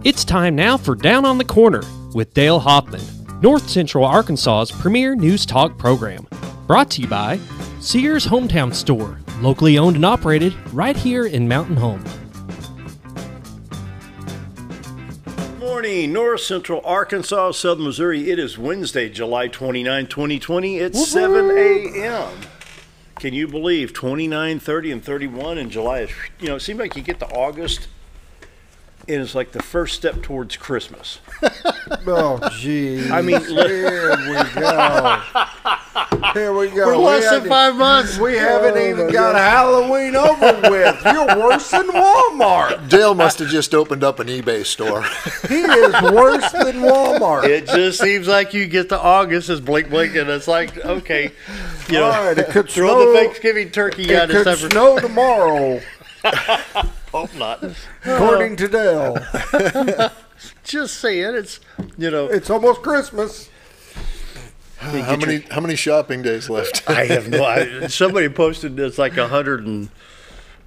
It's time now for Down on the Corner with Dale Hoffman, North Central Arkansas's premier news talk program. Brought to you by Sears Hometown Store, locally owned and operated right here in Mountain Home. Morning, North Central Arkansas, Southern Missouri. It is Wednesday, July 29, 2020. It's 7 a.m. Can you believe 29, 30, and 31 in July? It seems like you get to August, and it's like the first step towards Christmas. Oh, gee. I mean, here we go. Here we go. We're less than 5 months. We haven't even got Halloween over with. You're worse than Walmart. Dale must have just opened up an eBay store. He is worse than Walmart. It just seems like you get to August, it's blink, blink, and it's like, okay, All right, it could throw snow, the Thanksgiving turkey out. It could snow tomorrow, Hope not. according to Dale. Just saying, it's It's almost Christmas. How many shopping days left? I have no. Somebody posted it's like 100 and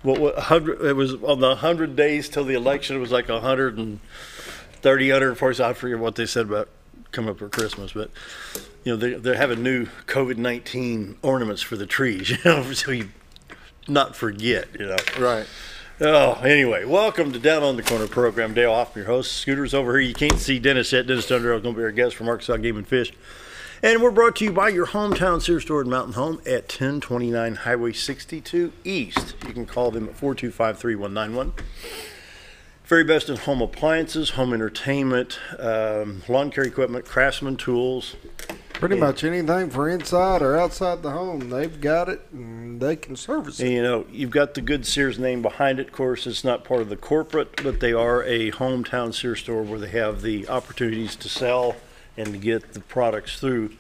what 100. It was on the 100 days till the election. It was like 130, 140. I forget what they said about coming up for Christmas, but they're having new COVID-19 ornaments for the trees. So you not forget. Right. Oh, anyway, welcome to Down on the Corner program. Dale Hoffman, your host. Scooter's over here. You can't see Dennis yet. Dennis Dunderdale is going to be our guest from Arkansas Game and Fish. And we're brought to you by your hometown Sears store in Mountain Home at 1029 Highway 62 East. You can call them at 425-3191. Very best in home appliances, home entertainment, lawn care equipment, craftsman tools. Pretty much anything for inside or outside the home, they've got it, and they can service it. And you've got the good Sears name behind it. Of course, it's not part of the corporate, but they are a hometown Sears store where they have the opportunities to sell and to get the products through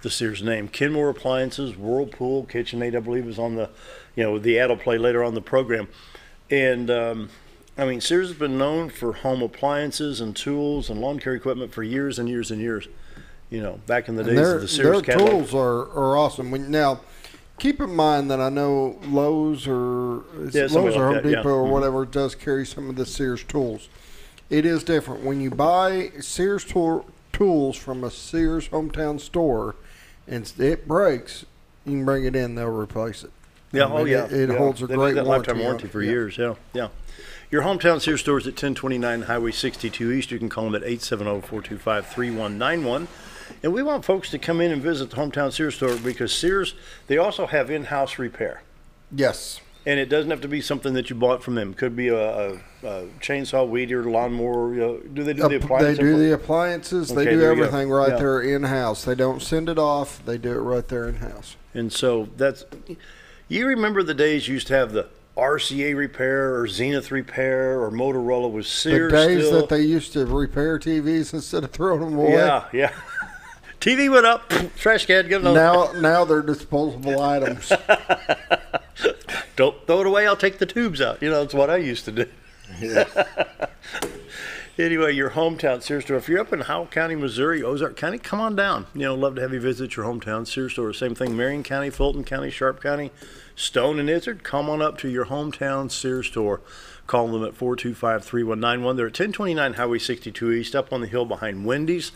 the Sears name. Kenmore Appliances, Whirlpool, KitchenAid, I believe, is on the, the ad will play later on the program. And, Sears has been known for home appliances and tools and lawn care equipment for years and years and years. Back in the days of the Sears their catalog. tools are awesome. Now, keep in mind that I know Lowe's or Home Depot or whatever does carry some of the Sears tools. It is different. When you buy Sears tools from a Sears hometown store and it breaks, you can bring it in, they'll replace it. Yeah, It holds a great lifetime warranty for years, yeah. Your hometown Sears store is at 1029 Highway 62 East. You can call them at 870-425-3191. And we want folks to come in and visit the hometown Sears store because Sears, they also have in-house repair. Yes. And it doesn't have to be something that you bought from them. It could be a chainsaw, weed eater, lawnmower. Do they do the appliances? They do the appliances. Okay, they do everything right there in-house. They don't send it off. They do it right there in-house. And so you remember the days you used to have the RCA repair or Zenith repair or Motorola was Sears. The days still. that they used to repair TVs instead of throwing them away. Yeah. TV went up, trash can, get another. Now they're disposable items. Don't throw it away, I'll take the tubes out. That's what I used to do. Yeah. Anyway, your hometown Sears store. If you're up in Howell County, Missouri, Ozark County, come on down. Love to have you visit your hometown Sears store. Same thing, Marion County, Fulton County, Sharp County, Stone and Izzard. Come on up to your hometown Sears store. Call them at 425-3191. They're at 1029 Highway 62 East, up on the hill behind Wendy's.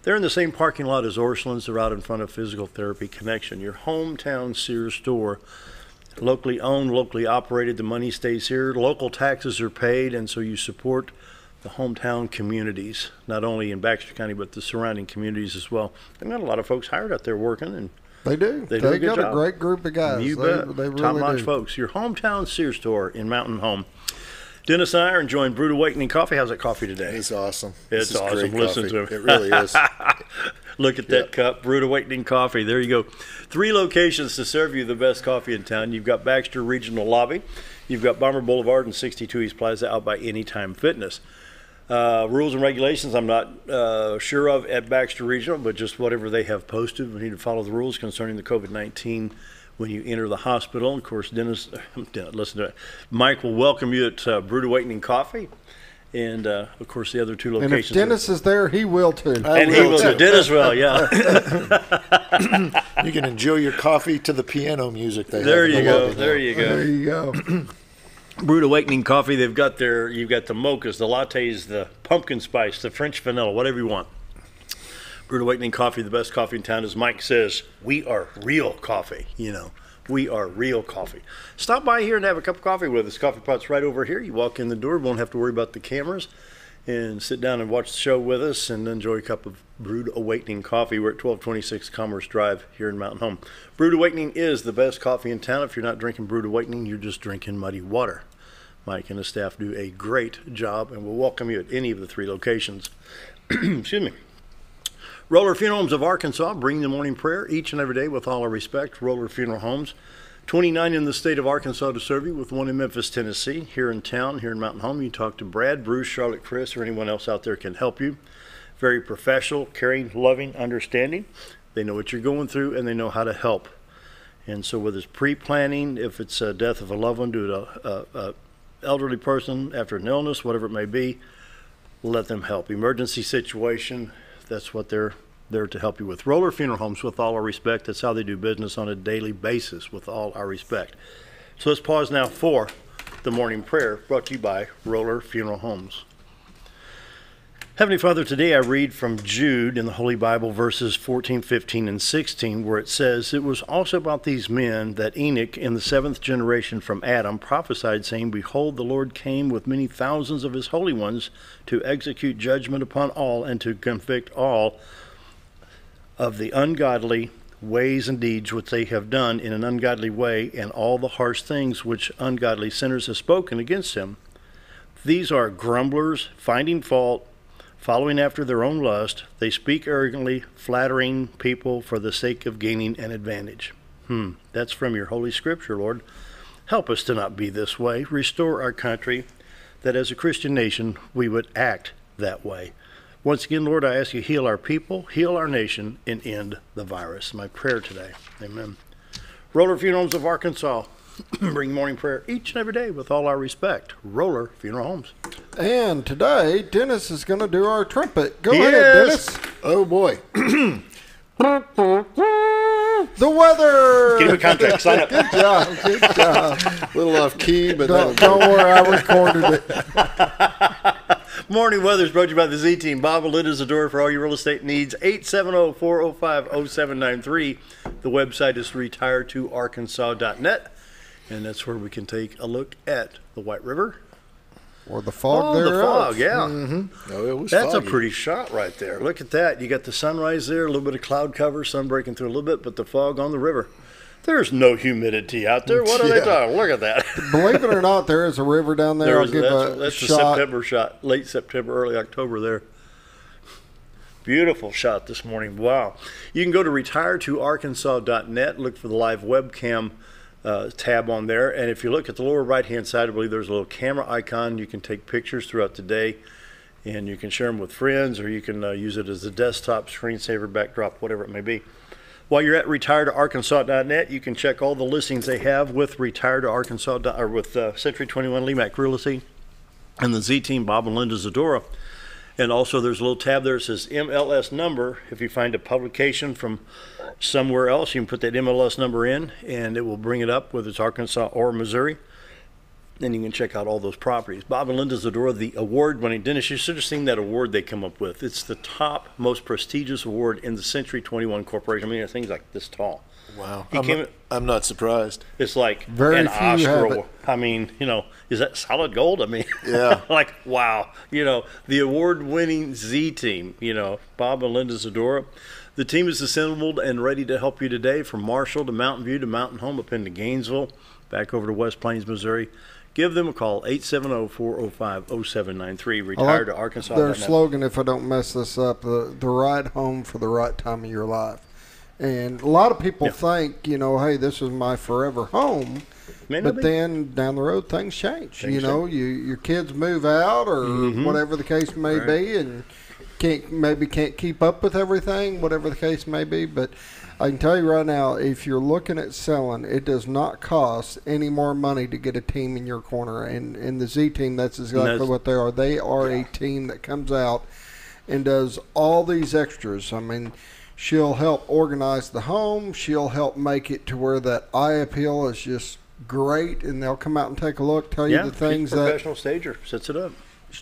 They're in the same parking lot as Orscheln's. They're out in front of Physical Therapy Connection. Your hometown Sears store, locally owned, locally operated. The money stays here. Local taxes are paid, and so you support the hometown communities, not only in Baxter County, but the surrounding communities as well. They've got a lot of folks hired out there working, and they do. They do a good got job. A great group of guys. You bet. They really Top-notch do. folks. Your hometown Sears store in Mountain Home. Dennis and I are enjoying Brewed Awakening Coffee. How's that coffee today? It's awesome. It's awesome. Listen to him. It really is. Look at that cup. Brewed Awakening Coffee. There you go. 3 locations to serve you the best coffee in town. You've got Baxter Regional Lobby. You've got Bomber Boulevard and 62 East Plaza out by Anytime Fitness. Rules and regulations I'm not sure of at Baxter Regional, but just whatever they have posted. We need to follow the rules concerning the COVID-19 when you enter the hospital. Of course, Dennis, listen to it. Mike will welcome you at Brewed Awakening Coffee. And, of course, the other 2 locations. And if Dennis is there, he will too. And he will too. Dennis will, yeah. You can enjoy your coffee to the piano music they There have in you the go. lobby There now. you go. There you go. Brewed Awakening Coffee, you've got the mochas, the lattes, the pumpkin spice, the French vanilla, whatever you want. Brewed Awakening Coffee, the best coffee in town. As Mike says, we are real coffee, We are real coffee. Stop by here and have a cup of coffee with us. Coffee pot's right over here. You walk in the door, won't have to worry about the cameras, and sit down and watch the show with us and enjoy a cup of Brewed Awakening Coffee. We're at 1226 Commerce Drive here in Mountain Home. Brewed Awakening is the best coffee in town. If you're not drinking Brewed Awakening, you're just drinking muddy water. Mike and his staff do a great job, and we'll welcome you at any of the 3 locations. Excuse me. Roller Funeral Homes of Arkansas, bring the morning prayer each and every day with all our respect. Roller Funeral Homes, 29 in the state of Arkansas to serve you, with 1 in Memphis, Tennessee. Here in town, here in Mountain Home, you talk to Brad, Bruce, Charlotte, Chris, or anyone else out there can help you. Very professional, caring, loving, understanding. They know what you're going through, and they know how to help. And so whether it's pre-planning, if it's a death of a loved one due to a elderly person after an illness, whatever it may be, let them help. Emergency situation, that's what they're there to help you with. Roller Funeral Homes, with all our respect. That's how they do business on a daily basis, with all our respect. So let's pause now for the morning prayer, brought to you by Roller Funeral Homes. Heavenly Father, today I read from Jude in the Holy Bible, verses 14, 15, and 16, where it says, "It was also about these men that Enoch, in the 7th generation from Adam, prophesied, saying, Behold, the Lord came with many thousands of his holy ones to execute judgment upon all and to convict all of the ungodly ways and deeds which they have done in an ungodly way, and all the harsh things which ungodly sinners have spoken against him. These are grumblers, finding fault, following after their own lust. They speak arrogantly, flattering people for the sake of gaining an advantage." That's from your Holy Scripture, Lord. Help us to not be this way. Restore our country, that as a Christian nation we would act that way. Once again, Lord, I ask you, heal our people, heal our nation, and end the virus. My prayer today. Amen. Roller Funeral Homes of Arkansas, bring morning prayer each and every day with all our respect. Roller Funeral Homes. And today, Dennis is going to do our trumpet. Go ahead, Dennis. Oh, boy. The weather. Get him a contract. Sign up. Good job. Good job. A little off key, but Don't worry, I recorded it. Morning weather is brought to you by the Z-Team. Bob and Linda's the door for all your real estate needs. 870-405-0793. The website is retiredtoarkansas.net. And that's where we can take a look at the White River. Or the fog there. The fog, yeah. Mm-hmm. Oh, it was That's foggy. a pretty shot right there. Look at that. You got the sunrise there, a little bit of cloud cover, sun breaking through a little bit, but the fog on the river. There's no humidity out there. What are they talking? Look at that. Believe it or not, there is a river down there. That's the September shot, late September, early October there. Beautiful shot this morning. Wow. You can go to retiredtoarkansas.net, look for the live webcam tab on there, and if you look at the lower right-hand side, I believe there's a little camera icon. You can take pictures throughout the day, and you can share them with friends, or you can use it as a desktop, screensaver, backdrop, whatever it may be. While you're at retiredtoarkansas.net, you can check all the listings they have with or with Century 21 Lemac Realty and the Z-Team, Bob and Linda Zadora. And also there's a little tab there that says MLS number. If you find a publication from somewhere else, you can put that MLS number in, and it will bring it up, whether it's Arkansas or Missouri. Then you can check out all those properties. Bob and Linda Zadora, the award-winning Dennis, you should have seen that award they come up with. It's the top, most prestigious award in the Century 21 Corporation. I mean, things like this tall. Wow. I'm not surprised. It's like Very an few Oscar have it. award. I mean, is that solid gold? I mean, Yeah. like, wow. The award-winning Z-Team, Bob and Linda Zadora. The team is assembled and ready to help you today, from Marshall to Mountain View to Mountain Home, up into Gainesville, back over to West Plains, Missouri. Give them a call, 870-405-0793. Retired to Arkansas. Their slogan, if I don't mess this up, the right home for the right time of your life. And a lot of people think, hey, this is my forever home. But then down the road, things change. Your kids move out or whatever the case may be, and can't keep up with everything, whatever the case may be. But I can tell you right now, if you're looking at selling, it does not cost any more money to get a team in your corner. And the Z-Team, that's exactly what they are. They are a team that comes out and does all these extras. I mean, she'll help organize the home. She'll help make it to where that eye appeal is just great, and they'll come out and take a look, tell you the things that professional stager sets it up.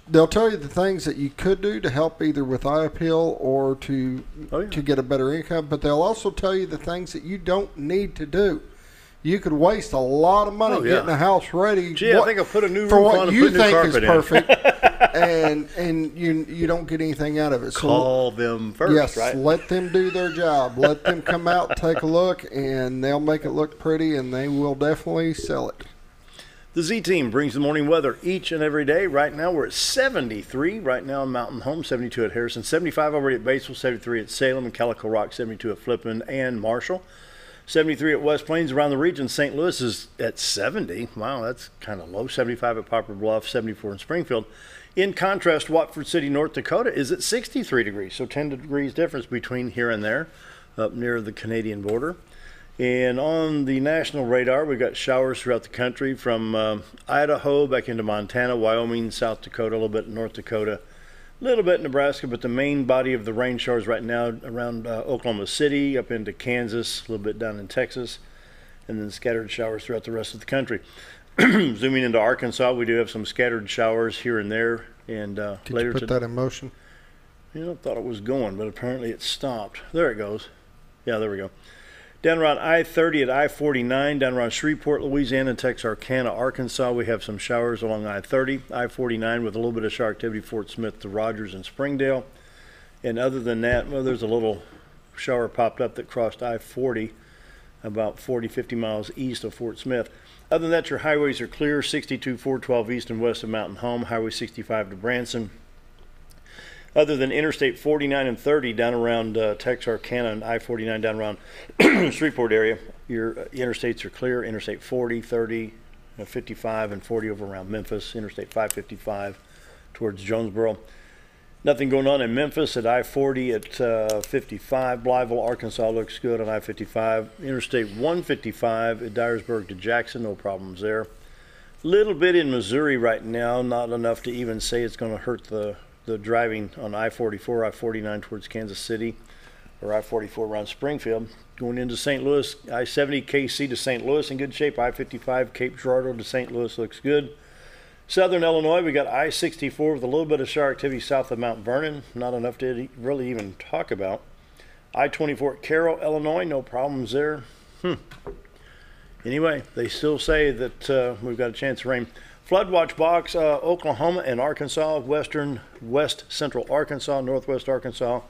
They'll tell you the things that you could do to help either with eye appeal or to get a better income, but they'll also tell you the things that you don't need to do. You could waste a lot of money getting a house ready. Gee, I think I'll put a new roof on and put new carpet in. For what you think is perfect, and you don't get anything out of it. Call them first, yes, right? Let them do their job. Let them come out, take a look, and they'll make it look pretty, and they will definitely sell it. The Z-Team brings the morning weather each and every day. Right now we're at 73 right now in Mountain Home, 72 at Harrison, 75 already at Batesville, 73 at Salem and Calico Rock, 72 at Flippin and Marshall, 73 at West Plains. Around the region, St. Louis is at 70. Wow, that's kind of low. 75 at Poplar Bluff, 74 in Springfield. In contrast, Watford City, North Dakota is at 63 degrees, so 10 degrees difference between here and there up near the Canadian border. And on the national radar, we've got showers throughout the country from Idaho back into Montana, Wyoming, South Dakota, a little bit in North Dakota, a little bit in Nebraska, but the main body of the rain showers right now around Oklahoma City, up into Kansas, a little bit down in Texas, and then scattered showers throughout the rest of the country. Zooming into Arkansas, we do have some scattered showers here and there. And Did later you put that in motion? I thought it was going, but apparently it stopped. There it goes. Yeah, there we go. Down around I-30 at I-49, down around Shreveport, Louisiana, and Texarkana, Arkansas, we have some showers along I-30, I-49 with a little bit of shower activity, Fort Smith to Rogers and Springdale. And other than that, well, there's a little shower popped up that crossed I-40 about 40, 50 miles east of Fort Smith. Other than that, your highways are clear, 62, 412 east and west of Mountain Home, Highway 65 to Branson. Other than Interstate 49 and 30 down around Texarkana and I-49 down around Shreveport area, your interstates are clear. Interstate 40, 30, 55, and 40 over around Memphis. Interstate 555 towards Jonesboro. Nothing going on in Memphis at I-40 at 55. Blytheville, Arkansas looks good on I-55. Interstate 155 at Dyersburg to Jackson, no problems there. Little bit in Missouri right now, not enough to even say it's going to hurt the driving on I-44, I-49 towards Kansas City, or I-44 around Springfield. Going into St. Louis, I-70 KC to St. Louis in good shape. I-55 Cape Girardeau to St. Louis looks good. Southern Illinois, we got I-64 with a little bit of shower activity south of Mount Vernon. Not enough to really even talk about. I-24 at Carroll, Illinois, no problems there. Anyway, they still say that we've got a chance of rain. Flood watch box, Oklahoma and Arkansas, west central Arkansas, northwest Arkansas,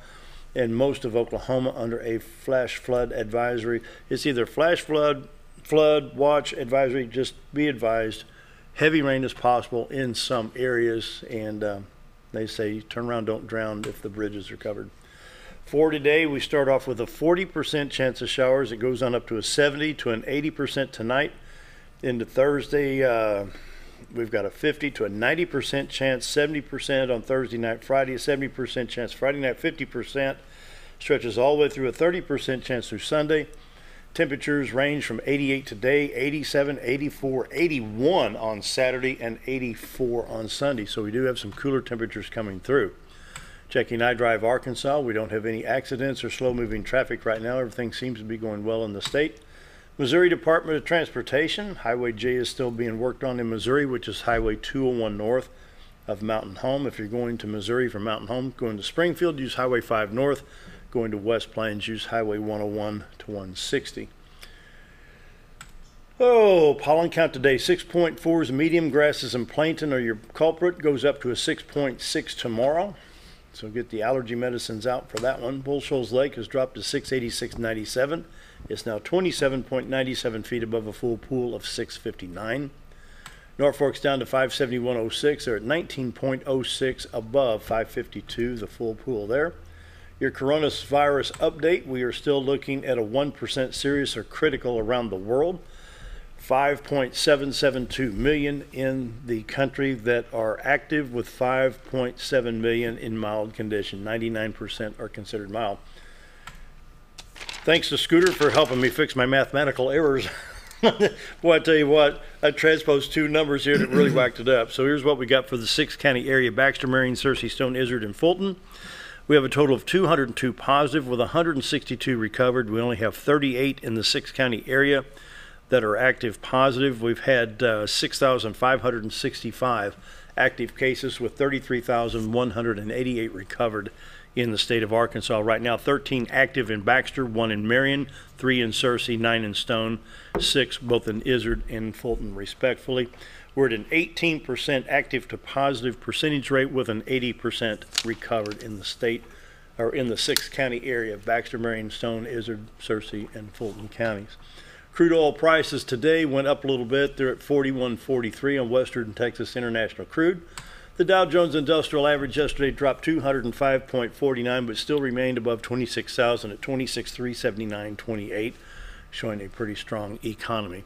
and most of Oklahoma under a flash flood advisory. It's either flash flood, watch advisory, just be advised. Heavy rain is possible in some areas, and they say turn around, don't drown if the bridges are covered. For today, we start off with a 40% chance of showers. It goes on up to a 70 to an 80% tonight. Into Thursday, we've got a 50 to a 90% chance, 70% on Thursday night, Friday, a 70% chance, Friday night, 50%. Stretches all the way through a 30% chance through Sunday. Temperatures range from 88 today, 87, 84, 81 on Saturday, and 84 on Sunday. So we do have some cooler temperatures coming through. Checking iDrive Arkansas, we don't have any accidents or slow-moving traffic right now. Everything seems to be going well in the state. Missouri Department of Transportation, Highway J is still being worked on in Missouri, which is Highway 201 north of Mountain Home. If you're going to Missouri from Mountain Home, going to Springfield, use Highway 5 north. Going to West Plains, use Highway 101 to 160. Oh, pollen count today, 6.4 is medium. Grasses and plankton are your culprit. Goes up to a 6.6 tomorrow. So get the allergy medicines out for that one. Bull Shoals Lake has dropped to 686.97. It's now 27.97 feet above a full pool of 659. Norfolk's down to 571.06. They're at 19.06 above 552, the full pool there. Your coronavirus update, we are still looking at a 1% serious or critical around the world. 5.772 million in the country that are active, with 5.7 million in mild condition. 99% are considered mild. Thanks to Scooter for helping me fix my mathematical errors. Boy, I tell you what, I transposed two numbers here that really whacked it up. So here's what we got for the 6-county area: Baxter, Marion, Searcy, Stone, Izard, and Fulton. We have a total of 202 positive with 162 recovered. We only have 38 in the 6-county area. that are active positive. We've had 6,565 active cases with 33,188 recovered in the state of Arkansas. Right now, 13 active in Baxter, 1 in Marion, 3 in Searcy, 9 in Stone, 6 both in Izard and Fulton, respectfully. We're at an 18% active to positive percentage rate with an 80% recovered in the state, or in the 6-county area of Baxter, Marion, Stone, Izard, Searcy, and Fulton counties. Crude oil prices today went up a little bit. They're at $41.43 on Western Texas International Crude. The Dow Jones Industrial Average yesterday dropped 205.49, but still remained above 26,000 at 26,379.28, showing a pretty strong economy.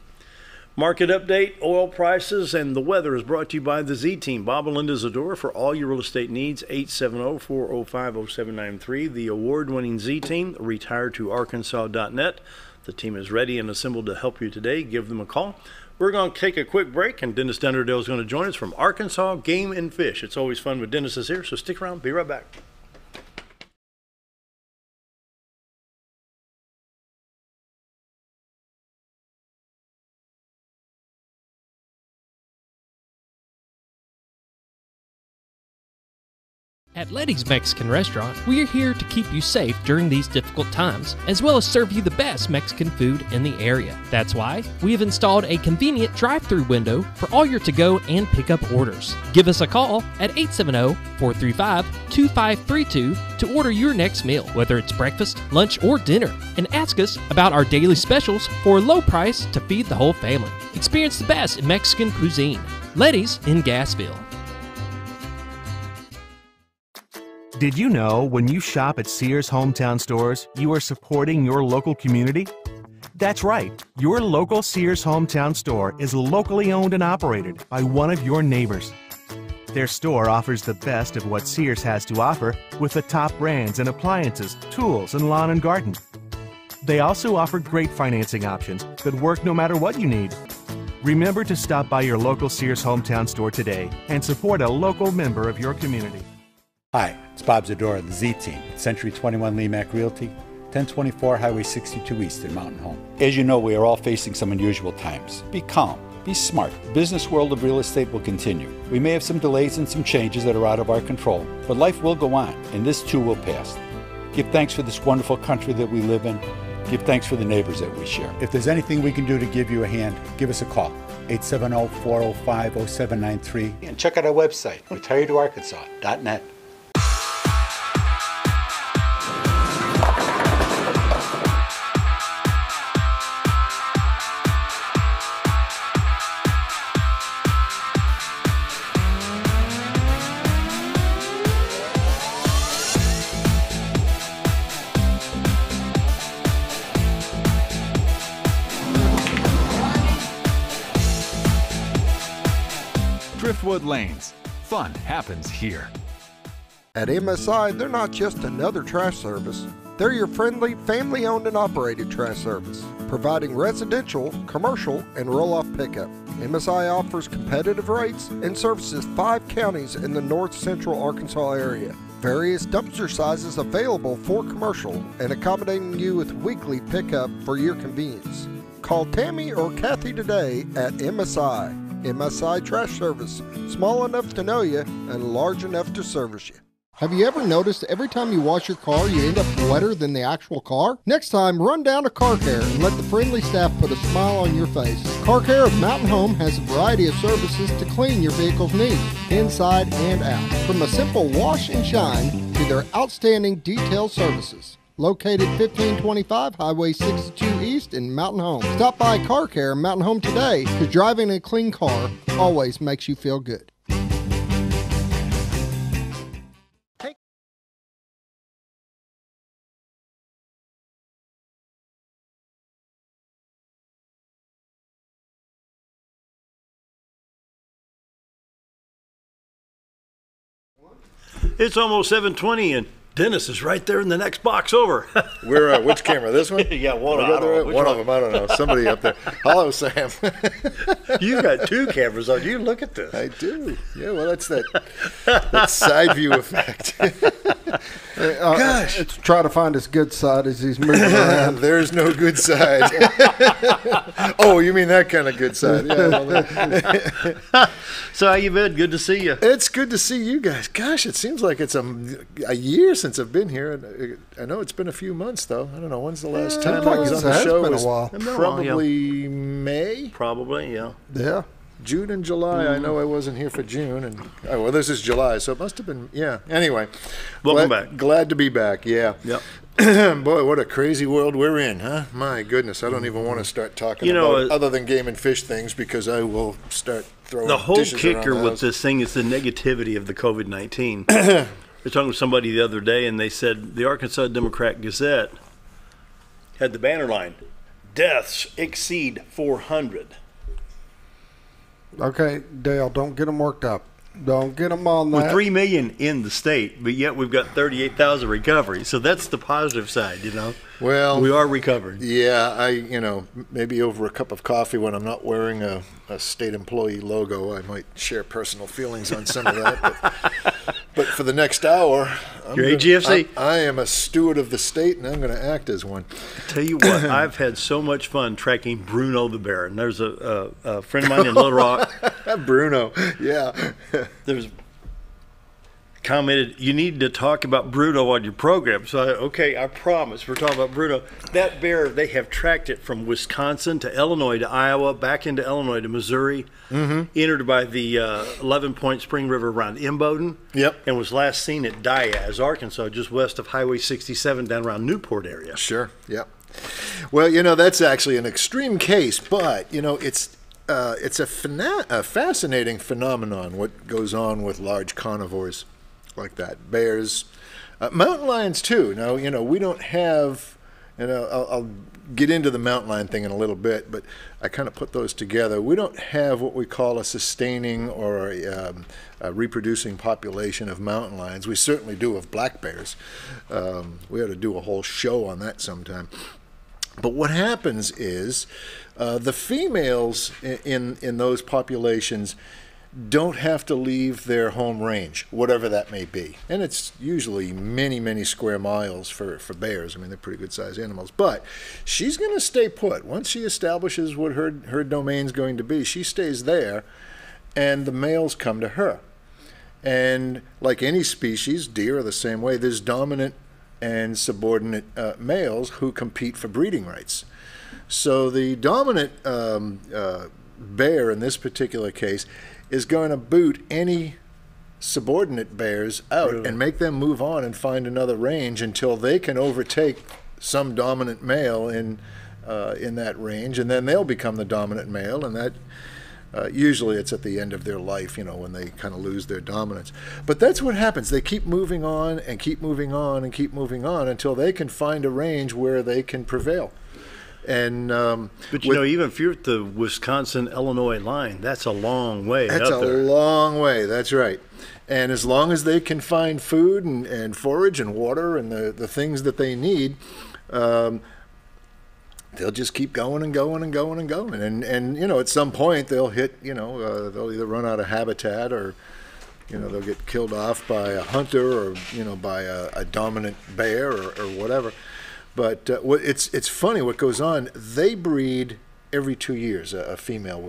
Market update, oil prices, and the weather is brought to you by the Z-Team. Bob and Linda Zadora for all your real estate needs, 870-405-0793. The award-winning Z-Team, retiredtoarkansas.net. The team is ready and assembled to help you today. Give them a call. We're going to take a quick break, and Dennis Dunderdale is going to join us from Arkansas Game and Fish. It's always fun when Dennis is here, so stick around. Be right back. At Letty's Mexican Restaurant, we're here to keep you safe during these difficult times, as well as serve you the best Mexican food in the area. That's why we have installed a convenient drive-through window for all your to-go and pickup orders. Give us a call at 870-435-2532 to order your next meal, whether it's breakfast, lunch, or dinner, and ask us about our daily specials for a low price to feed the whole family. Experience the best in Mexican cuisine. Letty's in Gassville. Did you know when you shop at Sears Hometown Stores, you are supporting your local community? That's right. Your local Sears Hometown Store is locally owned and operated by one of your neighbors. Their store offers the best of what Sears has to offer with the top brands in appliances, tools, and lawn and garden. They also offer great financing options that work no matter what you need. Remember to stop by your local Sears Hometown Store today and support a local member of your community. Hi, it's Bob Zadora of the Z-Team at Century 21 Lemac Realty, 1024 Highway 62 East in Mountain Home. As you know, we are all facing some unusual times. Be calm, be smart. The business world of real estate will continue. We may have some delays and some changes that are out of our control, but life will go on, and this too will pass. Give thanks for this wonderful country that we live in. Give thanks for the neighbors that we share. If there's anything we can do to give you a hand, give us a call, 870-405-0793, and check out our website, retiredtoarkansas.net. Driftwood Lanes. Fun happens here. At MSI, they're not just another trash service. They're your friendly, family-owned and operated trash service, providing residential, commercial, and roll-off pickup. MSI offers competitive rates and services 5 counties in the north central Arkansas area. Various dumpster sizes available for commercial and accommodating you with weekly pickup for your convenience. Call Tammy or Kathy today at MSI. MSI Trash Service, small enough to know you and large enough to service you. Have you ever noticed every time you wash your car, you end up wetter than the actual car? Next time, run down to Car Care and let the friendly staff put a smile on your face. Car Care of Mountain Home has a variety of services to clean your vehicle's needs, inside and out. From a simple wash and shine to their outstanding detail services. Located 1525 Highway 62 East in Mountain Home. Stop by Car Care Mountain Home today, because driving a clean car always makes you feel good. It's almost 7:20 and Dennis is right there in the next box over. We're which camera? This one? Yeah, one of them. I don't know. Somebody up there. Hello, Sam. You got 2 cameras on you. Look at this. I do. Yeah. Well, that's that side view effect. Gosh. It's try to find his good side as he's moving around. There's no good side. Oh, you mean that kind of good side? Yeah. So how you been? Good to see you. It's good to see you guys. Gosh, it seems like it's a year since I've been here. I know it's been a few months, though. I don't know. When's the last time I was on the show? It's been a while. Probably May? Probably, yeah. Yeah. June and July. I know I wasn't here for June, and well, this is July, so it must have been. Yeah. Anyway, welcome back. Glad to be back. Yeah. Yep. Boy, what a crazy world we're in, huh? My goodness, I don't even want to start talking about other than game and fish things because I will start throwing the whole dishes kicker around the with house. this thing is the negativity of the COVID-19. I was talking to somebody the other day, and they said the Arkansas Democrat-Gazette had the banner line, "Deaths exceed 400." Okay, Dale, don't get them worked up. Don't get them on that. We're 3 million in the state, but yet we've got 38,000 recovery. So that's the positive side, you know. Well, we are recovering. Yeah, maybe over a cup of coffee when I'm not wearing a state employee logo, I might share personal feelings on some of that. But for the next hour, You're AGFC. I am a steward of the state, and I'm going to act as one. Tell you what, I've had so much fun tracking Bruno the bear. And there's a friend of mine in Little Rock. Bruno, yeah. There's commented, you need to talk about Bruno on your program. So, I promise. We're talking about Bruno. That bear, they have tracked it from Wisconsin to Illinois to Iowa, back into Illinois to Missouri, entered by the 11-Point Spring River around Imboden, and was last seen at Diaz, Arkansas, just west of Highway 67 down around Newport area. Sure, yep. Well, that's actually an extreme case, but, it's a fascinating phenomenon, what goes on with large carnivores like that. Bears, mountain lions too. Now, we don't have, and I'll get into the mountain lion thing in a little bit, but I kind of put those together. We don't have what we call a sustaining or a reproducing population of mountain lions. We certainly do of black bears. We ought to do a whole show on that sometime. But what happens is the females in those populations don't have to leave their home range, whatever that may be. And it's usually many, many square miles for bears. I mean, they're pretty good-sized animals. But she's going to stay put. Once she establishes what her domain's going to be, she stays there, and the males come to her. And like any species, deer are the same way. There's dominant and subordinate males who compete for breeding rights. So the dominant bear in this particular case is going to boot any subordinate bears out and make them move on and find another range until they can overtake some dominant male in that range, and then they'll become the dominant male, and that usually it's at the end of their life, when they kind of lose their dominance. But that's what happens. They keep moving on and keep moving on and keep moving on until they can find a range where they can prevail. And but even if you're at the Wisconsin-Illinois line, that's a long way. That's a long way. That's right. And as long as they can find food and forage and water and the things that they need, they'll just keep going and going and going and going. And at some point they'll hit. They'll either run out of habitat or they'll get killed off by a hunter or by a dominant bear or whatever. But it's funny what goes on. They breed every 2 years, a female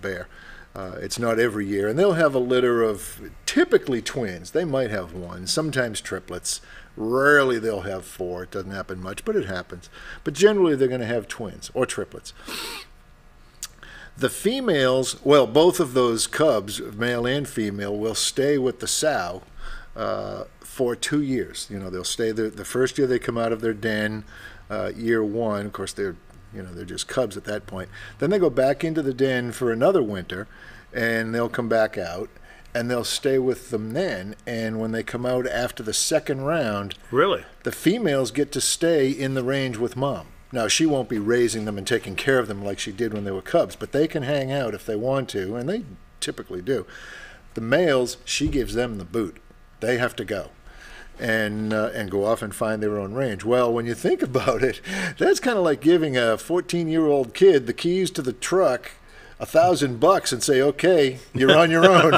bear. It's not every year. And they'll have a litter of typically twins. They might have one, sometimes triplets. Rarely they'll have 4. It doesn't happen much, but it happens. But generally they're going to have twins or triplets. The females, both of those cubs, male and female, will stay with the sow for 2 years. They'll stay there. The first year they come out of their den, year 1, of course they're just cubs at that point. Then they go back into the den for another winter, and they'll come back out, and they'll stay with them then. And when they come out after the second round, the females get to stay in the range with mom. Now, she won't be raising them and taking care of them like she did when they were cubs, but they can hang out if they want to, and they typically do. The males, she gives them the boot. They have to go and go off and find their own range. Well, when you think about it, that's kind of like giving a 14-year-old kid the keys to the truck $1,000 and say, okay, you're on your own.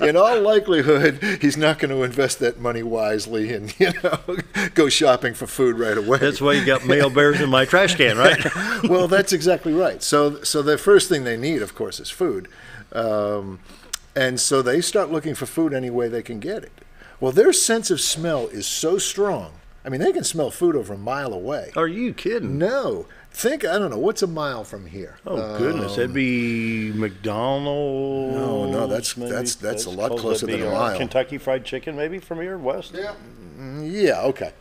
In all likelihood, he's not going to invest that money wisely and, go shopping for food right away. That's why you got male bears in my trash can, right? Well, that's exactly right. So the first thing they need, of course, is food. And so they start looking for food any way they can get it. Well, their sense of smell is so strong. I mean, they can smell food over a mile away. Are you kidding? No. I don't know, what's a mile from here? Oh, goodness. That'd be McDonald's. No, that's a lot closer than a mile. Kentucky Fried Chicken, maybe, from here, west? Yeah. Yeah, okay.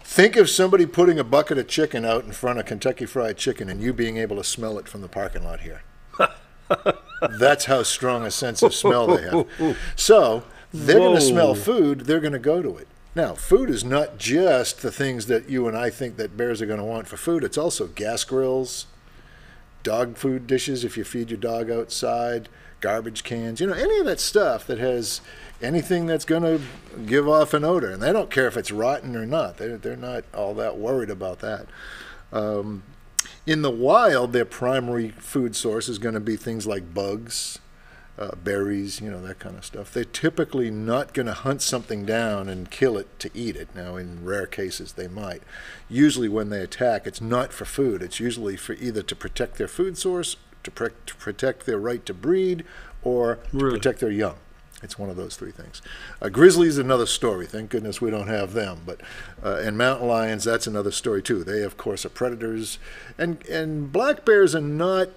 Think of somebody putting a bucket of chicken out in front of Kentucky Fried Chicken and you being able to smell it from the parking lot here. That's how strong a sense of smell they have. So they're going to smell food, they're going to go to it. Now, food is not just the things that you and I think that bears are going to want for food. It's also gas grills, dog food dishes if you feed your dog outside, garbage cans, any of that stuff that has anything that's going to give off an odor. And they don't care if it's rotten or not. They're not all that worried about that. In the wild, their primary food source is going to be things like bugs, berries, that kind of stuff. They're typically not going to hunt something down and kill it to eat it. Now, in rare cases, they might. Usually when they attack, it's not for food. It's usually for either to protect their food source, to protect their right to breed, or to protect their young. It's one of those three things. Grizzlies, another story. Thank goodness we don't have them. But and mountain lions, that's another story too. They, of course, are predators. And black bears are not,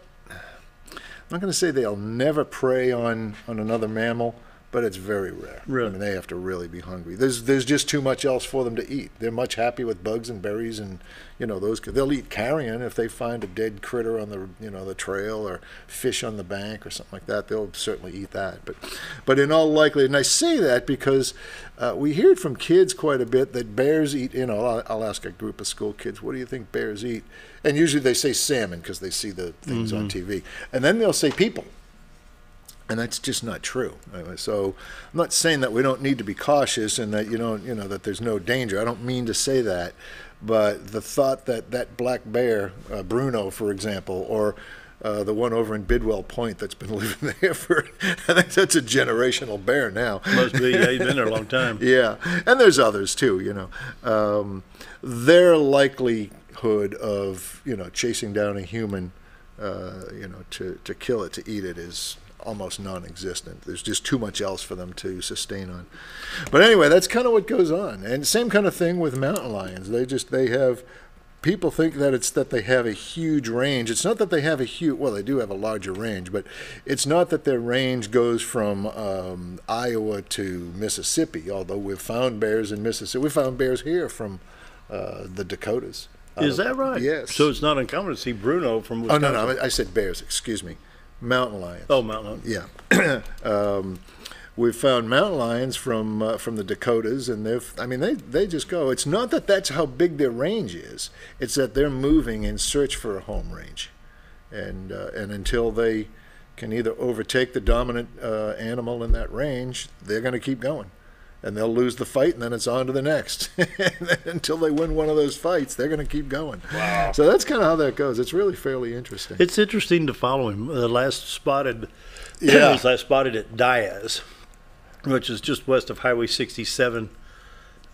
I'm not going to say they'll never prey on another mammal, but it's very rare. Really? I mean, they have to really be hungry. There's just too much else for them to eat. They're much happy with bugs and berries, and those. They'll eat carrion if they find a dead critter on the trail or fish on the bank or something like that. They'll certainly eat that. But in all likelihood, and I say that because we hear it from kids quite a bit that bears eat. I'll ask a group of school kids, what do you think bears eat? And usually they say salmon because they see the things on TV, and then they'll say people. And that's just not true. So I'm not saying that we don't need to be cautious and that that there's no danger. I don't mean to say that, but the thought that black bear, Bruno, for example, or the one over in Bidwell Point that's been living there I think that's a generational bear now. Must be. Yeah, he's been there a long time. Yeah, and there's others too. Their likelihood of chasing down a human, to kill it, to eat it is almost non-existent. There's just too much else for them to sustain on. But anyway, that's kind of what goes on. And same kind of thing with mountain lions. They have, people think that it's that they have a huge range. It's not that they have they do have a larger range, but it's not that their range goes from Iowa to Mississippi, although we've found bears in Mississippi. We found bears here from the Dakotas. Is that right? Yes. So it's not uncommon to see Bruno from Wisconsin. Oh, no, I said bears, excuse me. Mountain lions. Oh, mountain lions. Yeah. We've found mountain lions from the Dakotas, and they just go. It's not that that's how big their range is. It's that they're moving in search for a home range, and until they can either overtake the dominant animal in that range, they're going to keep going. And they'll lose the fight, and then it's on to the next. Until they win one of those fights, they're going to keep going. Wow. So that's kind of how that goes. It's really fairly interesting. It's interesting to follow him. Last spotted at Diaz, which is just west of Highway 67,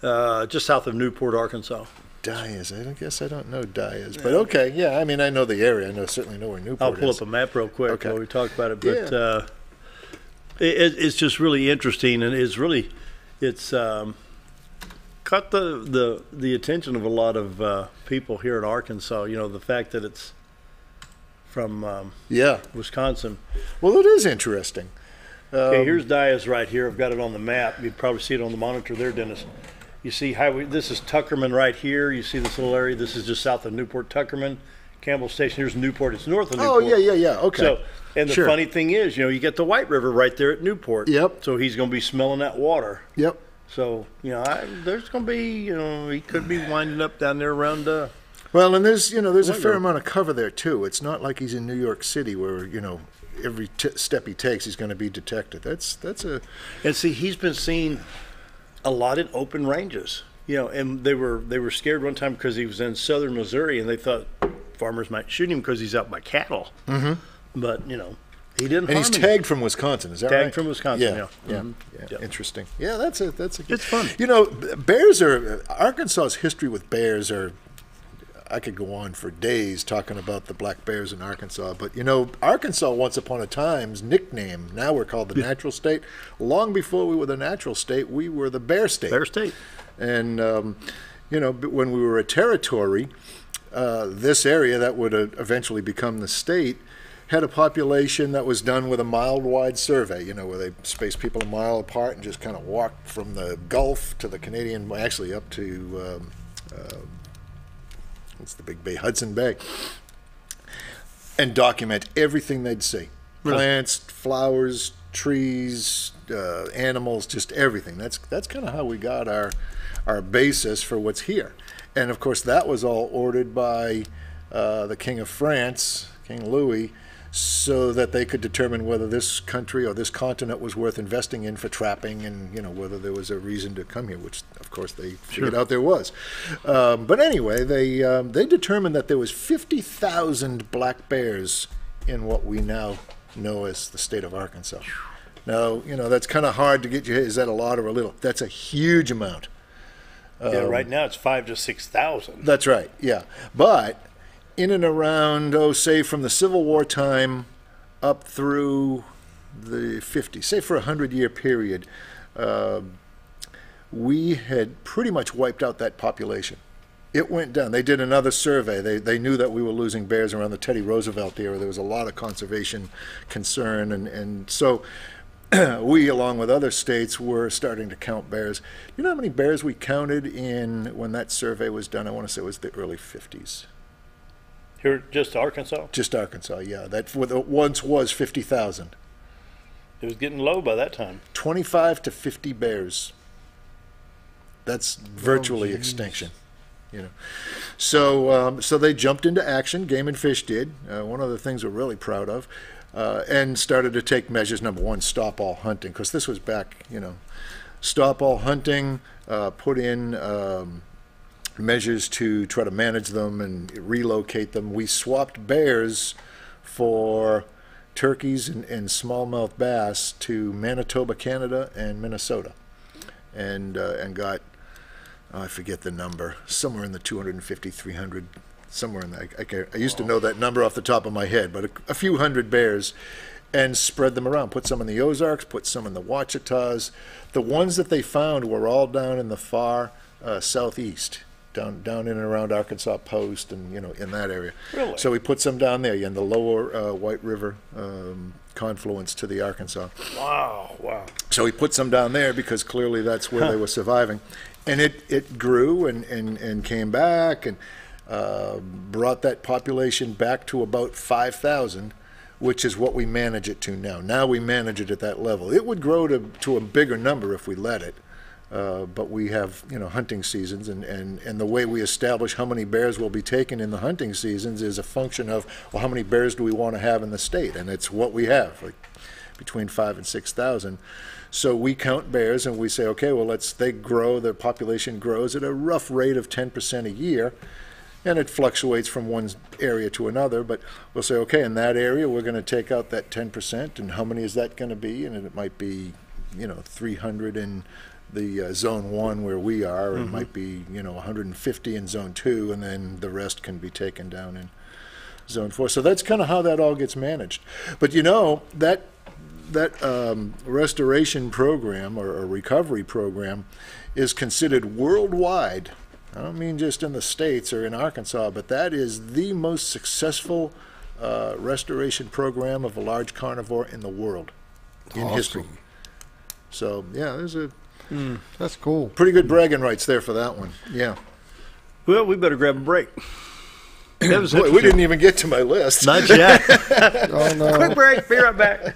just south of Newport, Arkansas. Diaz. I guess I don't know Diaz, but okay. Yeah, I mean, I know the area. I certainly know where Newport is. I'll pull up a map real quick while we talk about it. But yeah. It's just really interesting, and it's caught the attention of a lot of people here in Arkansas. The fact that it's from Wisconsin. Well, it is interesting. Okay, here's Diaz right here. I've got it on the map. You'd probably see it on the monitor there, Dennis. You see this is Tuckerman right here. You see this little area. This is just south of Newport, Tuckerman. Campbell Station. Here's Newport. It's north of Newport. Oh, yeah. Okay. So, and the funny thing is, you get the White River right there at Newport. Yep. So he's going to be smelling that water. Yep. So, there's going to be, he could be winding up down there around. Well, and there's a fair amount of cover there too. It's not like he's in New York City where every step he takes he's going to be detected. That's a. And see, he's been seen a lot in open ranges. And they were scared one time because he was in southern Missouri, and they thought farmers might shoot him because he's out by cattle. But, you know, he didn't And harm he's him. tagged from Wisconsin, is that right? Tagged from Wisconsin, yeah. Yeah, Mhm. yeah. Yep. Interesting. Yeah, that's a good. It's fun. You know, Arkansas's history with bears I could go on for days talking about the black bears in Arkansas, but you know, Arkansas once upon a time's nickname, now we're called the natural state. Long before we were the natural state, we were the bear state. Bear state. And, you know, when we were a territory, this area that would eventually become the state had a population that was done with a mile-wide survey, you know, where they spaced people a mile apart and just kind of walked from the Gulf to the Canadian, actually up to, what's the big bay, Hudson Bay, and document everything they'd see. Really? Plants, flowers, trees, animals, just everything. That's kind of how we got our basis for what's here. And of course that was all ordered by the King of France, King Louis, so that they could determine whether this country or this continent was worth investing in for trapping, and you know, whether there was a reason to come here, which of course they figured out there was. But anyway, they determined that there was 50,000 black bears in what we now know as the state of Arkansas. Now, you know, that's kind of hard to get your head. Is that a lot or a little? That's a huge amount. Yeah, right now it's 5,000 to 6,000. That's right, yeah. But in and around, say from the Civil War time up through the 50s, say for a 100-year period, we had pretty much wiped out that population. It went down. They did another survey. They knew that we were losing bears around the Teddy Roosevelt era. There was a lot of conservation concern, and so we, along with other states, were starting to count bears. You know how many bears we counted in when that survey was done? I want to say it was the early 50s. Here, just Arkansas? Just Arkansas, yeah. That once was 50,000. It was getting low by that time. 25 to 50 bears. That's virtually extinction. You know, so they jumped into action. Game and Fish did. One of the things we're really proud of, and started to take measures. Number one, stop all hunting, because this was back. You know, stop all hunting. Put in measures to try to manage them and relocate them. We swapped bears for turkeys and smallmouth bass to Manitoba, Canada, and Minnesota, and got. I forget the number, somewhere in the 250, 300, somewhere in that. I used to know that number off the top of my head, but a few hundred bears, and spread them around. Put some in the Ozarks, put some in the Ouachitas. The ones that they found were all down in the far southeast, down in and around Arkansas Post, and you know, in that area. Really? So we put some down there in the lower White River confluence to the Arkansas. Wow. So we put some down there because clearly that's where they were surviving. And it grew and came back and brought that population back to about 5,000, which is what we manage it to now. Now we manage it at that level. It would grow to a bigger number if we let it, but we have, you know, hunting seasons, and the way we establish how many bears will be taken in the hunting seasons is a function of, well, how many bears do we want to have in the state, and it's what we have, like between 5,000 and 6,000. So we count bears and we say, okay, well, they grow, the population grows at a rough rate of 10% a year, and it fluctuates from one area to another, but we'll say, okay, in that area, we're going to take out that 10%, and how many is that going to be? And it might be, you know, 300 in the zone 1 where we are, and it might be, you know, 150 in zone 2, and then the rest can be taken down in zone 4. So that's kind of how that all gets managed. But you know, that restoration program or a recovery program is considered worldwide. I don't mean just in the States or in Arkansas, but that is the most successful restoration program of a large carnivore in the world, in history. So yeah, there's that's cool. Pretty good bragging rights there for that one. Yeah. Well, we better grab a break. That was Boy, we didn't even get to my list. Not yet. Oh, no. Quick break. Be right back.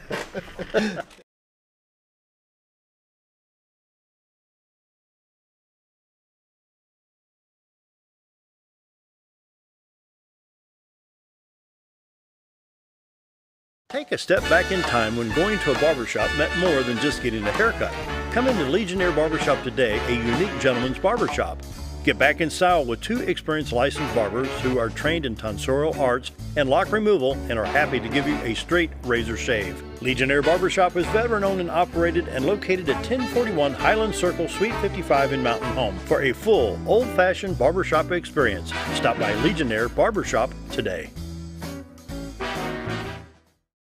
Take a step back in time when going to a barbershop meant more than just getting a haircut. Come into Legionnaire Barbershop today, a unique gentleman's barbershop. Get back in style with 2 experienced licensed barbers who are trained in tonsorial arts and lock removal and are happy to give you a straight razor shave. Legionnaire Barbershop is veteran-owned and operated and located at 1041 Highland Circle, Suite 55 in Mountain Home. For a full, old-fashioned barbershop experience, stop by Legionnaire Barbershop today.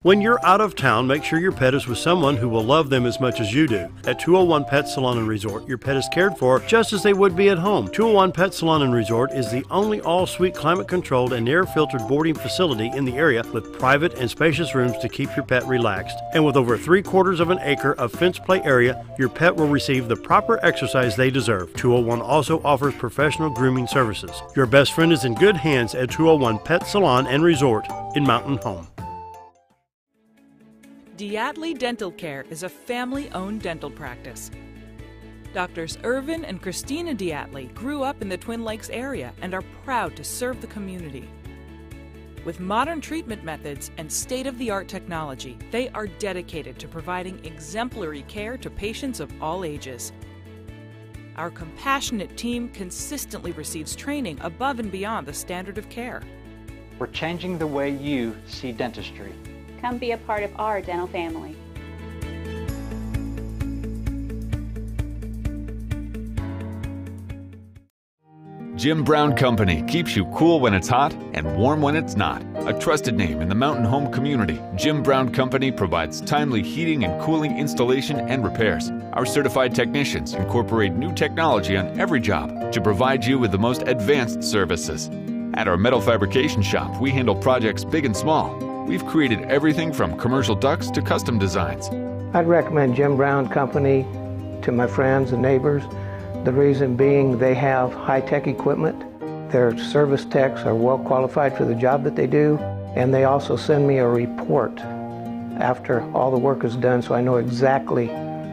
When you're out of town, make sure your pet is with someone who will love them as much as you do. At 201 Pet Salon and Resort, your pet is cared for just as they would be at home. 201 Pet Salon and Resort is the only all-suite climate-controlled and air-filtered boarding facility in the area with private and spacious rooms to keep your pet relaxed. And with over 3/4 of an acre of fenced play area, your pet will receive the proper exercise they deserve. 201 also offers professional grooming services. Your best friend is in good hands at 201 Pet Salon and Resort in Mountain Home. Diatley Dental Care is a family-owned dental practice. Doctors Irvin and Christina Diatley grew up in the Twin Lakes area and are proud to serve the community. With modern treatment methods and state-of-the-art technology, they are dedicated to providing exemplary care to patients of all ages. Our compassionate team consistently receives training above and beyond the standard of care. We're changing the way you see dentistry. Come be a part of our dental family. Jim Brown Company keeps you cool when it's hot and warm when it's not. A trusted name in the mountain home community, Jim Brown Company provides timely heating and cooling installation and repairs. Our certified technicians incorporate new technology on every job to provide you with the most advanced services. At our metal fabrication shop, we handle projects big and small. We've created everything from commercial ducts to custom designs. I'd recommend Jim Brown Company to my friends and neighbors. The reason being they have high-tech equipment. Their service techs are well qualified for the job that they do, and they also send me a report after all the work is done so I know exactly